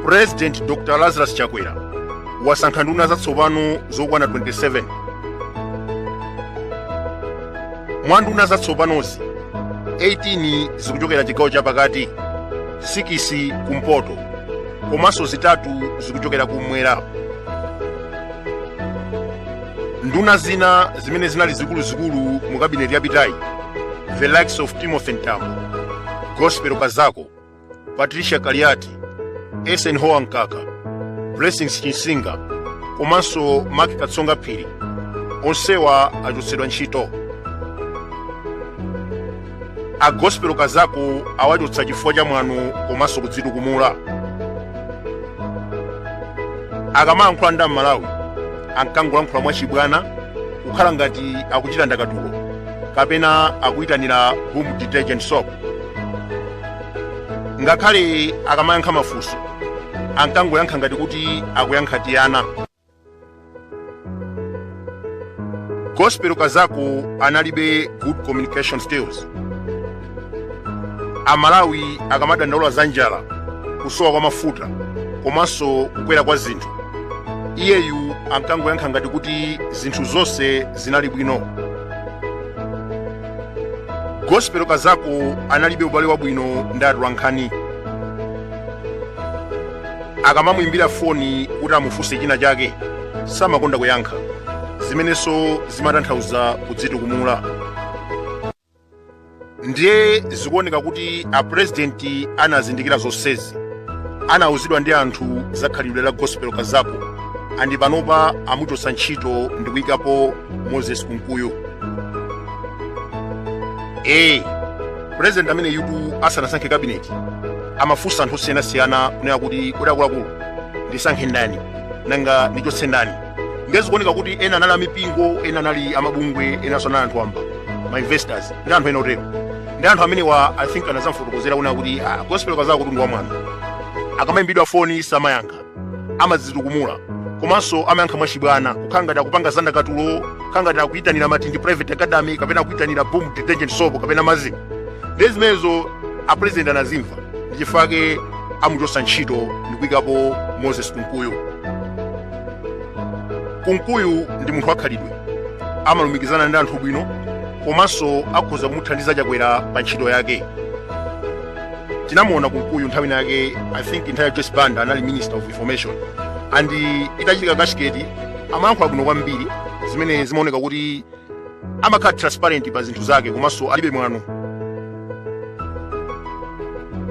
President Dr. Lazarus Chakwera wasankha nduna zatsopano zokwana 27. Mwa nduna zatsopanozi 18 zikuchokera chigawo chapakati, 6 kumpoto, komanso zitatu zikuchokera kumwera. Nduna zina zimene zinali zikuluzikulu mu kabineti yapitayi, the likes of Timothy Ntambo, Gospel Kazako, Patricia Kaliati, Esen Hoankaka, Blessings Chinsinga, komanso Mark Katsonga Phiri, onsewa achotsedwa ntchito. A Gospel Kazako awachotsa chifukwa cha mwano komanso kudzitukumula. Akamayankhula ndi Malawi ankangolankhula mwachibwana, kukhala ngati akuchita ndakatulo kapena akuyitanira boom detergent soap. Ngakhale akamayankha mafunso ankangoyankha ngati kuti akuyankha tiyana. Gospel Kazako analibe good communication skills. Amalawi akamadandaula za njala, kusowa kwa mafuta, komanso kukwera kwa zinthu, iyeyu ankangoyankha ngati kuti zinthu zonse zinali bwino. Gospel Kazako analibe ubale wabwino ndi atolankhani. Akamamuimbira foni kuti amufunse china chake, samakonda kuyankha, zimenenso zimatanthauza kudzitukumula. Ndiye zikuoneka kuti apresidenti anazindikira zonsezi, anawuzidwa ndi anthu za khalidwe la Gospel Kazako, andi panopa amuchotsa ntchito ndi kuyikapo Moses Kunkuyu. President amene yutu asanasankhe kabineti amafunsa anthu osiyanasiyana kunena kuti kodi akuluakulu ndisankhe ndani nanga ndichotse ndani. Ndiye zikuoneka kuti ena anali amipingo, ena anali amabungwe, enanso anali anthu amba ma investors ndi anthu ena otero. Ndi anthu amenewa I think anazamufotokozera kunena kuti Gospel Kazako kuti ndi wamwana. Akamayimbidwa foni samayankha, amadzitukumula, komanso amayankha mwachibwana, kukhala ngati akupanga zandakatulo, kukhala ngati akuyitanira matindi private academy kapena akuyitanira boom detergent soap kapena mazimu. Ndi zimenezo apresident anazimva, ndi chifukwa chake amuchotsa ntchito ndi kuyikapo Moses Kunkuyu. Kunkuyu ndi munthu wakhalidwe, amalumikizana ndi anthu bwino, komanso akhoza kumuthandiza Chakwera pa ntchito yake. Tinamuona Kunkuyu nthawi yake, I think nthawi ya Joyce Banda anali Minister of Information, andi itachitika kashiketi amayankhula bwino kwambiri, zimene zimaoneka kuti amakhala transparent pa zinthu zake, komanso alibe mwano.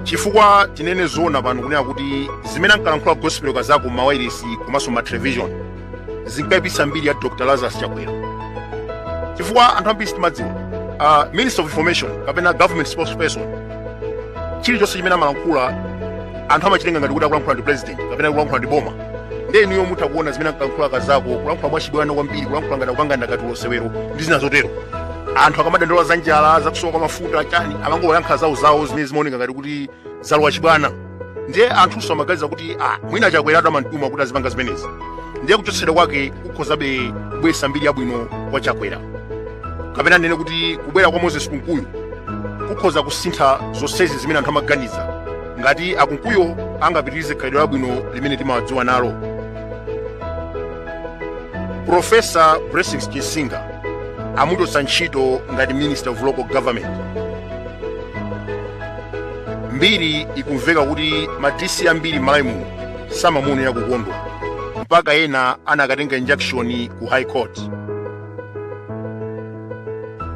Chifukwa tinene zoona pano kunena kuti zimene ankalankhula Gospel Kazako m'mawayilesi komanso ma television zinkayipitsa mbiri ya Dr. Lazarus Chakwera. Chifukwa anthu ambiri sitimadziwa, Minister of Information kapena government spokesperson, chilichonse chimene amalankhula anthu amachitenga ngati kuti akulankhula ndi president kapena akulankhula ndi boma. Ndiye niyo mutha kuona zimene ankalankhula Kazako, kulankhula mwachibwana kwambiri, kulankhula ngati akupanga ndakatulo sewero ndi zina zotero. Anthu akamadandaula za njala, za kusowa kwa mafuta chani, amangoyankha zawo zimene zimaoneka ngati kuti zalowa chibwana. Ndiye anthunso amaganiza kuti mwina Chakwera amamtuma kuti azipanga zimenezi. Ndiye kuchotsedwa kwake kukhozabe kubweretsa mbiri yabwino kwa Chakwera. Kapena ndene kuti kubwera kwa Moses Kunkuyu kukhoza kusintha zonsezi zimene anthu amaganiza ngati Kunkuyu angapitirize khalidwe labwino limene timawadziwa nalo. Professor Blessings Chinsinga amuchotsa ntchito ngati Minister of Local Government. Mbiri ikumveka kuti madisi ambiri m'Malawi muno samamuonera kukondwa, mpaka ena anakatenga injunction ku High Court.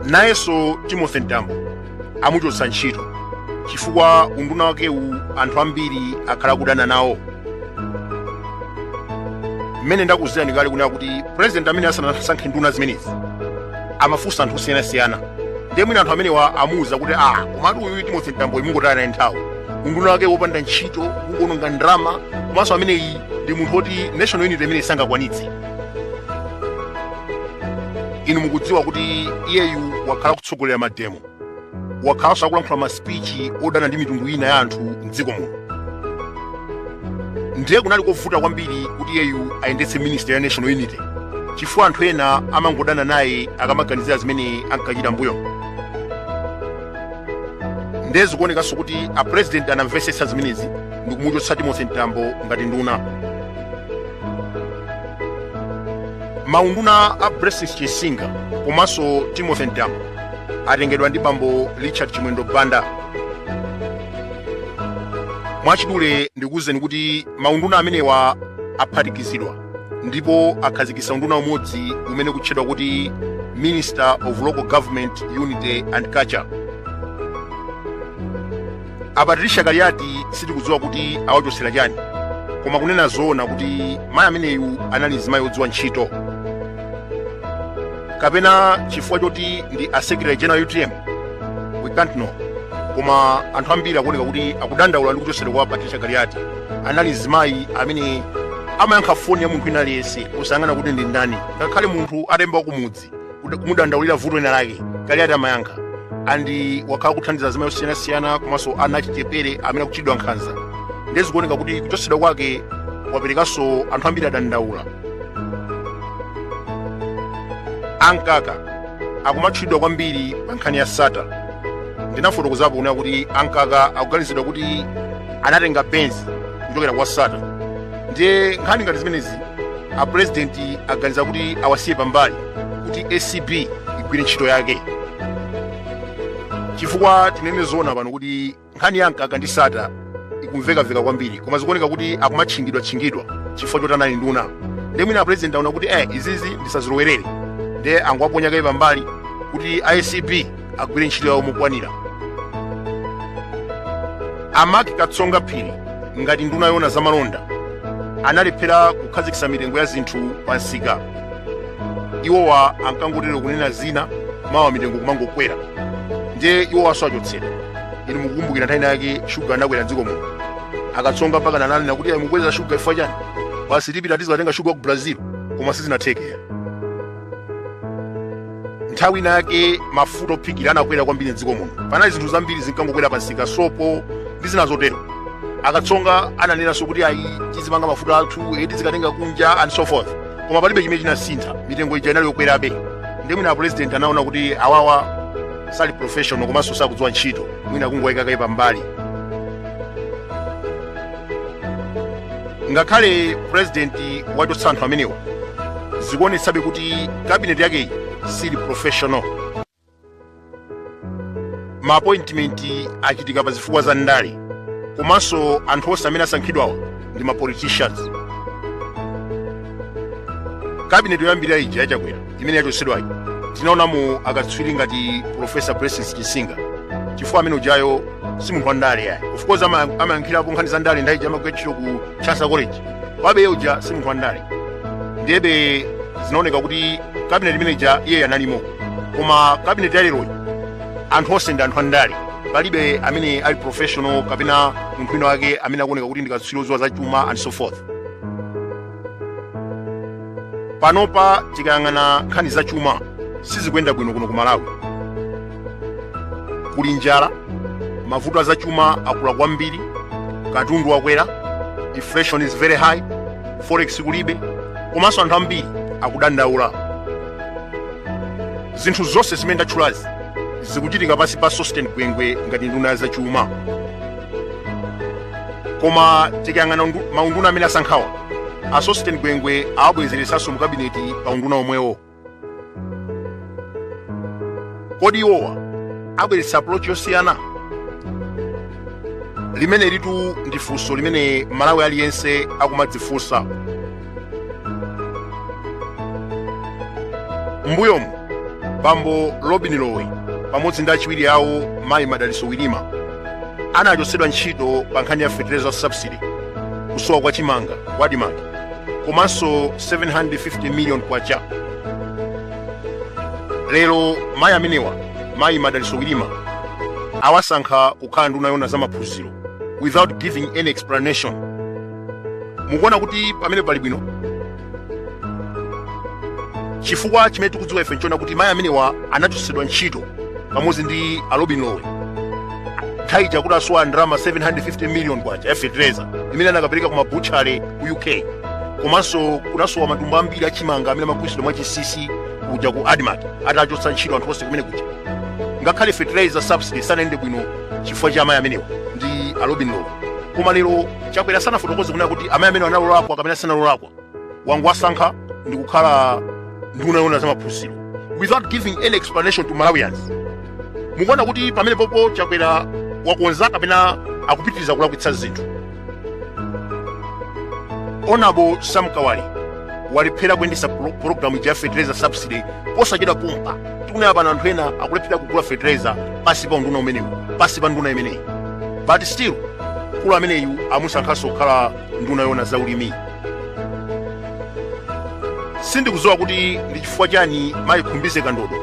Nayenso Timothy Ntambo amuchotsa ntchito chifukwa unduna wakewu anthu ambiri akhala kudana nawo. Mmene ndakuzira ndikale kunena kuti president amene asanasankhe nduna zimenezi amafunsa anthu osiyanasiyana. Ndiye mwina anthu amenewa amuwuza kuti komatu uyu Timothy Ntambo imungotaya naye nthawi, unduna wake wopanda ntchito, kungononga ndalama, komanso ameneyi ndi munthu woti national unity imene sangakwanitse. Inu mukudziwa kuti iyeyu wakhala kutsogolera mademo, wakhalanso akulankhula ma speech odana ndi mitundu ina ya anthu m'dziko muno. ndiye kunali kovuta kwambiri kuti iyeyu ayendetse ministry ya national unity chifukwa anthu ena amangodana naye akamaganizira zimene ankachita mbuyo. Ndiye zikuonekanso kuti apresident anamvetsetsa zimenezi ndi kumuchotsa Timothy Mtambo ngati nduna. Maunduna a Blessings Chisinga komanso Timothy Mtambo atengedwa ndi bambo Richard Chimwendo Banda. Mwachidule ndikuwuzeni kuti maunduna amenewa aphatikizidwa ndipo akhazikitsa unduna umodzi umene kutchedwa kuti Minister of Local Government Unity and Culture. Apatricia Kaliati sitikudziwa kuti awachotsera chani, koma kunena zoona kuti mayi ameneyu anali mzimayi wodziwa ntchito, kapena chifukwa choti ndi a Secretary General UTM, we can't know. Koma anthu ambiri akuoneka kuti akudandaula ndi kuchotsedwa kwa Patricia Kaliati. Anali mzimayi amene amayankha foni ya munthu wina aliyense kusangana kuti ndi ndani, ngakhale munthu atemba kumudzi kumudandaulira vuto lina lake, Kaliati amayankha. Andi wakhala kuthandiza azimayi osiyanasiyana komanso ana achichepere amene akuchitidwa nkhanza. Ndiye zikuoneka kuti kuchotsedwa kwake kwaperekanso anthu ambiri adandaula. Ankaka akumatchulidwa kwambiri pa nkhani ya SATA. Ndinafotokozapo kunena kuti ankaka akuganizidwa kuti anatenga benzi kuchokera kwa SATA. Ndiye nkhani ngati zimenezi apresidenti aganiza kuti awasiye pambali kuti ACB igwire ntchito yake, chifukwa tinene zoona pano kuti nkhani ya ankaka ndi SATA ikumvekaveka kwambiri, koma zikuoneka kuti akumatchingidwa chifukwa choti anali nduna. Ndiye mwina apresidenti aona kuti izizi ndisazilowerere, ndiye angowaponya kaye pambali kuti ACB agwire ntchito yawo mokwanira. Amaki Katsonga Phiri ngati nduna yona zamalonda analephera kukhazikitsa mitengo ya zinthu pa nsika. Iwowa ankangotero kunena zina mawa mitengo kumangokwera, ndiye iwowaso achotsedwa. Inu mukukumbukira nthawi yake shuga anakwera mdziko muno, Akatsonga mpaka nananena kuti mukweza shuga ifwa chani, basi tipita tizatenga shuga ku Brazil, koma sizinathekera. Nthawi yake mafuta ophikira anakwera kwambiri mdziko muno, panali zinthu zambiri zinkangokwera pa nsika, sopo ndi zina zotero. Akatsonga ananenanso kuti tizipanga mafuta athu tizikatenga kunja and so forth, koma palibe chimene chinasintha, mitengo ija inali yokwerabe. Ndiye mwina president anaona kuti awawa sali professional komanso sakudziwa ntchito, mwina kungowayika kaye pambali. Ngakhale president wachotsa anthu amenewa, zikuonetsabe kuti cabinet yake sili professional. Ma appointment achitika pa zifukwa za ndale, komanso anthu onse amene asankhidwawa ndi ma politicians. Cabinet yoyambirira ija yachakwera imene yachotsedwayi tinaonamo akatswiri ngati Professor Blessings Chisinga, chifukwa amene ujayo si munthu wa ndale yayi. Of course amayankhirapo nkhani za ndale ndayi amagwira ntchito ku Chansa College, wabe uja si munthu wa ndale. Ndiyebe zinaoneka kuti cabinet imene ija iye analimo, koma cabinet yaleroyi anthu onse ndi anthu a ndale, palibe amene ali professional kapena munthu wina wake amene akuoneka kuti ndikatswiri odziwa za chuma and so forth. Panopa tikayang'ana nkhani za chuma sizikuyenda bwino kuno ku Malawi. Kuli njala, mavuto za chuma akula kwambiri, katundu wakwera, inflation is very high, forex kulibe, komanso anthu ambiri akudandaula. Zinthu zonse zimene ndatchulazi zikuchitika pansi pa Sosten Gwengwe ngati nduna za chuma. Koma tikayang'ana maunduna amene asankhawa, a Sosten Gwengwe awabwezeresanso mu kabineti pa unduna omwewo. Kodi iwowa abweretsa approach yosiyana? Limene litu ndi funso limene Malawi aliyense akumadzifunsa. Mbuyomu bambo Robin Lowe pamodzi ndi achiwiri awo mayi Madaliso Wilima anachotsedwa ntchito pa nkhani ya fertilizer subsidy, kusowa kwa chimanga kwa dimanga, komanso 750 million kwacha. Lero mayi amenewa mayi Madaliso Wilima awasankha kukhala nduna yona za maphunziro without giving any explanation. Mukuona kuti pamene pali bwino, chifukwa chimene tikudziwa ife nchona kuti mayi amenewa anachotsedwa ntchito pamodzi ndi a Robin Lowe taija kuti asowa ndalama 750 million kwacha ya fertilizer imene anakapereka ku mabuchale ku UK, komanso kunasowa matumba ambiri achimanga amene amagwiritsidwa mwachisisi kuja ku Admark atachotsa ntchito anthu onse kumene kuja. Ngakhale fertilizer subsidy sanayende bwino chifukwa cha amayi amenewa ndi Robin Lowe. Koma lero Chakwera sanafotokoze kunena kuti amayi amenewa analolakwa kapena sanalolakwa, wangu wasankha ndi kukhala nduna yoona za maphunziro without giving any explanation to Malawians. Mukuona kuti pamene popo Chakwera wakonza kapena akupitiriza kulakwitsa zinthu. Honorable Sam Kawale walephera kuyendetsa programu ya fertilizer subsidy posachedwa kumpa. Tikunena pano anthu ena akulephera kugula fertilizer pasi pa nduna umenewu, pasi pa nduna imeneyi. But still mkulu ameneyu amusankhanso kukhala nduna yoona za ulimi. Sindikudziwa kuti ndi chifukwa chani mayi Khumbize Kandodo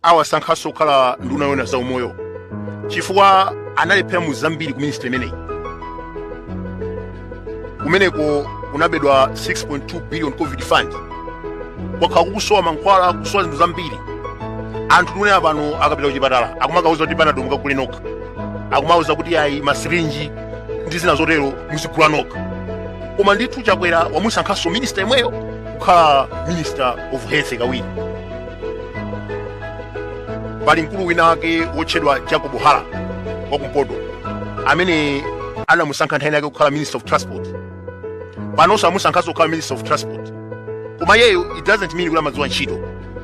awasankhanso kukhala nduna yoona za umoyo, chifukwa analephera mu zambiri ku ministry imeneyi. Kumeneko kunabedwa 6.2 billion COVID fund, kwakhala kukusowa mankhwala, kusowa zinthu zambiri. Anthu tikunena pano akapita kuchipatala akumakauza kuti panado mukagule nokha, akumauza kuti ayi masirinji ndi zina zotero muzigula nokha. Koma ndithu Chakwera wamusankhanso minister imweyo kukhala Minister of Health kawiri. Pali mkulu wina wake wotchedwa Jacob Hara wakumpoto amene anamusankha nthawi yake kukhala Minister of Transport. Panonso amusankhanso kukhala Minister of Transport. Koma yeyo it doesn't mean kuti amadziwa ntchito,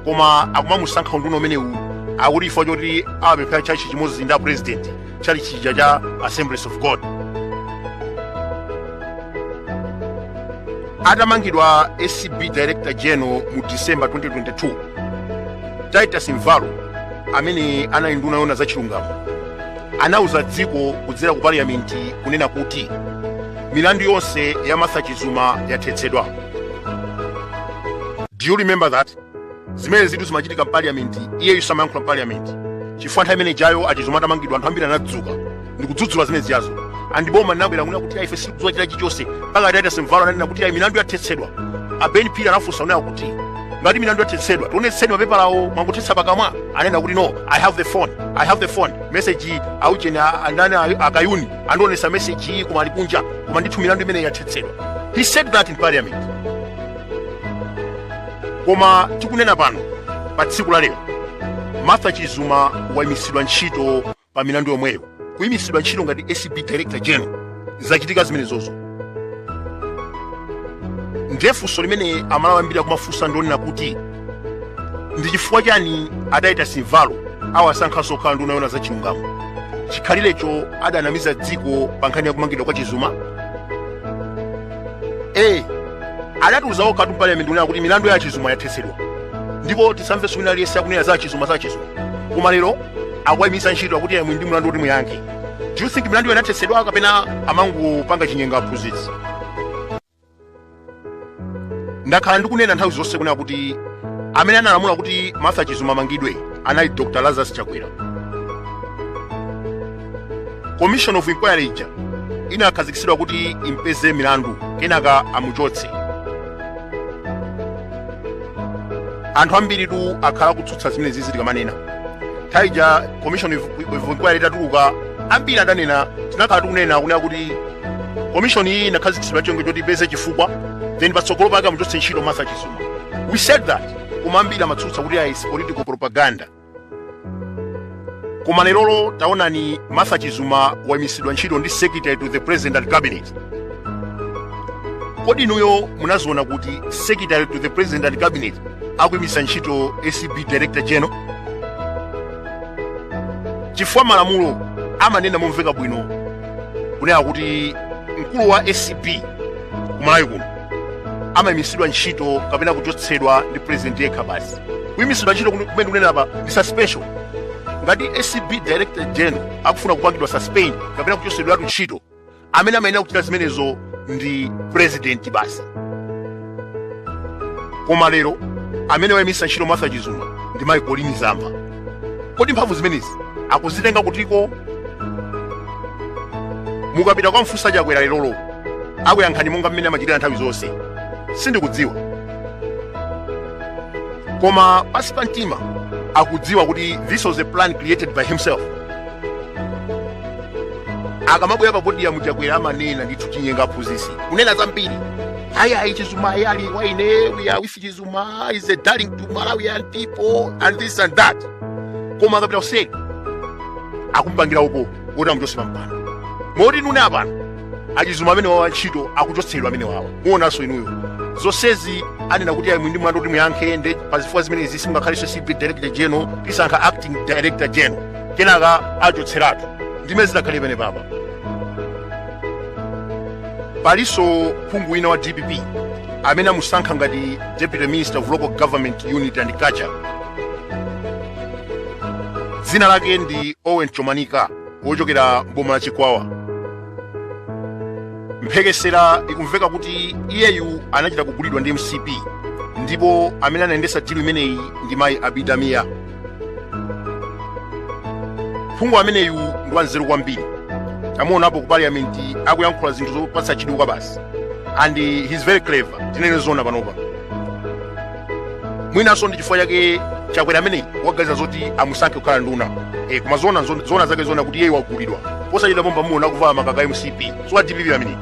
koma akumamusankha nduna umenewu akuti chifukwa choti amapemphera chachi chimodzi ndi president chali chija cha Assemblies of God. Atamangidwa SCB Director General mu December 2022, Titus Mvalo amene anali nduna yoona za chilungamo anauza dziko kudzera ku parliament kunena kuti milandu yonse ya Martha Chizuma yathetsedwa. Do you remember that? Zimene zinthu zimachitika mu parliament, iyeyu samayankhula mu parliament. Chifukwa nthawi imene jayo Achizuma atamangidwa anthu ambiri anadzuka ndi kudzudzula zimene ziyazo. Andiboma linabwera kunena kuti ife sikudziwa chilichonse mpaka Titus Mvalo ananena kuti milandu yathetsedwa. Ben Pira anafunsa kunena kuti ngati milandu yathetsedwa tionetseni mapepala awo mwangothetsa pakamwa. Anena kuti no, I have the phone message aucheni andani akayuni andionesa message iyi koma ali kunja, koma ndithu milandu imene yathetsedwa. He said that in parliament. Koma tikunena pano pa tsiku la lero Martha Chizuma wayimisidwa ntchito pa milandu yomweyo. Kuyimisidwa ntchito ngati SCB Director General zachitika zimenezozo. Ndefunso limene amalawi ambiri akumafunsa ndionena kuti ndi chifukwa chani Titus Mvalo awasankhanso kukhala nduna yoona za chilungamo. Chikhalirecho adanamiza dziko pa nkhani ya kumangidwa kwa Chizuma. Adatiuza okha tu parliament kunena kuti milandu ya Chizuma yathetsedwa, ndipo tisamvenso wina aliyense akunena za Chizuma. Koma lero akuwayimisa ntchito akuti ndi mlandu kuti muyankhe. Do you think milandu yanathetsedwa kapena amangopanga chinyenga aphunzitsi? Ndakhala ndikunena nthawi zonse kunena kuti amene analamula kuti Martha Chizuma amangidwe anali Dr. Lazarus Chakwera. Commission of Inquiry ija inakhazikitsidwa kuti impeze milandu kenaka amuchotse. Anthu ambiri tu akhala kutsutsa zimene zizi tikamanena. Taija Commission of Inquiry itatuluka ambiri adanena tinakhala tikunena kunena kuti commission iyi inakhazikitsidwa chonge choti ipeze chifukwa then patsogolo pake amuchotse ntchito Martha Chizuma. We said that. Koma ambiri amatsutsa kuti is political propaganda. Koma lero taonani Martha Chizuma wayimisidwa ntchito ndi Secretary to the President and Cabinet. Kodi inuyo munaziona kuti Secretary to the President and Cabinet akuyimisa ntchito SCB Director General? Chifukwa malamulo amanena momveka bwino kunena kuti mkulu wa SCB kumalawi kuno amayimisidwa ntchito kapena kuchotsedwa ndi president yekha basi. Kuyimisidwa ntchito kumene kunena apa ndi suspension. Ngati SCB Director General akufuna kupangidwa suspend kapena kuchotsedwa ntchito, amene amayenera kuchita zimenezo ndi president basi. Koma lero amene wayimisa ntchito Martha Chizuma ndi mayi Pauline Zamba. Kodi mphamvu zimenezi akuzitenga kutiko? Mukapita kwa mfusa Chakwera lero akuyankhani monga mmene amachitira nthawi zonse. Sindikudziwa. Koma pasi pa mtima akudziwa kuti this was a plan created by himself. akamabwera pa podium Chakwera amanena ndithu chinyenga aphunzitsi kunena zambiri. Ayi Chizuma ali waine, we are with Chizuma, is a darling to Malawian people and this and that. Koma akapita kuseri akumpangira uko oti amuchotse pampando. Moti nune apano Chizuma amene wawa ntchito akuchotsedwa amene wawa. Muonanso inuyo zonsezi anena kuti ayi mwindi mwando kuti muyankhe nde pazifukwa zimenezi simungakhalenso CP Director General tisankha Acting Director General kenaka achotseratu ndimene zidakhale pene papa. Palinso phungu wina wa DPP amene amusankha ngati Deputy Minister of Local Government Unity and Culture. Dzina lake ndi Owen Chomanika wochokera mboma la Chikwawa. Mphekesera ikumveka kuti iyeyu anachita kugulidwa ndi MCP ndipo amene anayendesa deal imeneyi ndi mayi Abidamia. Phungu ameneyu ndi wanzeru kwambiri. Amuonapo ku parliament akuyankhula zinthu zopatsa chidwi basi. And he's very clever. Tinene zona panopa. Mwinanso ndi chifukwa chake Chakwera ameneyi waganiza zoti amusankhe kukhala nduna. Koma zona zake zona kuti iyeyu wagulidwa. Posachita pomba muona kuvala makaka MCP. So DPP ameneyi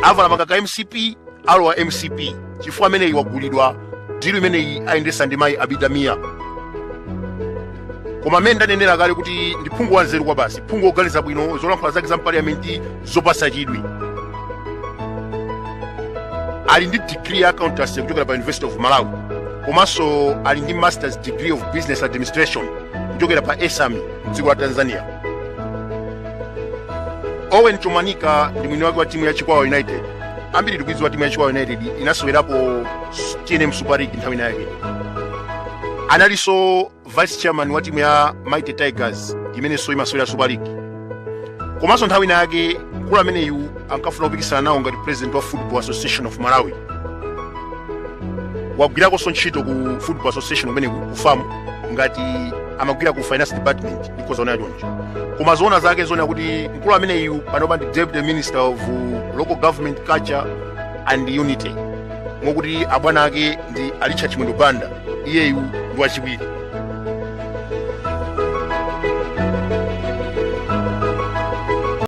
avala makaka MCP alowa MCP chifukwa ameneyi wagulidwa deal imeneyi ayendesa ndi mayi Abidamia. Koma amene ndanenera kale kuti ndi phungu wanzeru kwa basi, phungu oganiza bwino, zolankhula zake za parliament zopatsa chidwi. Ali ndi degree ya accountancy kuchokera pa University of Malawi. Komanso ali ndi master's degree of business administration kuchokera pa SAMI mdziko la Tanzania. Owen Chomanika ndi mwini wake wa timu ya Chikwawa United. Ambiri tikudziwa timu ya Chikwawa United inasewerapo TNM Super League nthawi yake. Analinso vice chairman wa timu ya Mighty Tigers imenenso imasewera Super League. Komanso nthawi yake mkulu ameneyu ankafuna kupikisana nawo ngati president wa Football Association of Malawi. Wagwirakonso ntchito ku Football Association umene kufamu ngati amagwira ku finance department because ona choncho. Koma zona zake zona kuti mkulu ameneyu panopa ndi Deputy Minister of Local Government Culture and Unity. Ngokuti abwana ake ndi Alicha Chimwendo Banda, iyeyu ndi wachiwiri.